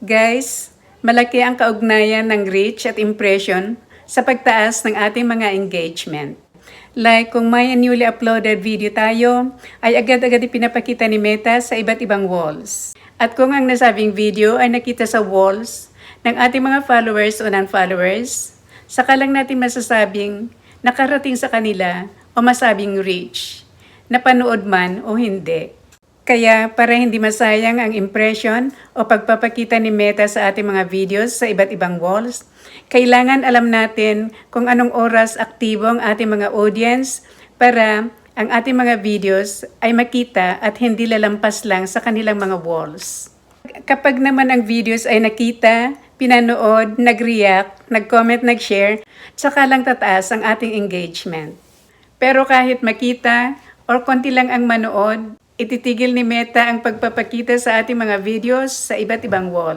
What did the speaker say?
Guys, malaki ang kaugnayan ng reach at impression sa pagtaas ng ating mga engagement. Like kung may newly uploaded video tayo, ay agad-agad ipinapakita ni Meta sa iba't ibang walls. At kung ang nasabing video ay nakita sa walls ng ating mga followers o non-followers, saka lang natin masasabing nakarating sa kanila o masabing reach, napanood man o hindi. Kaya para hindi masayang ang impression o pagpapakita ni Meta sa ating mga videos sa iba't ibang walls, kailangan alam natin kung anong oras aktibo ang ating mga audience para ang ating mga videos ay makita at hindi lalampas lang sa kanilang mga walls. Kapag naman ang videos ay nakita, pinanood, nag-react, nag-comment, nag-share, saka lang tataas ang ating engagement. Pero kahit makita or konti lang ang manood, ititigil ni Meta ang pagpapakita sa ating mga videos sa iba't ibang wall.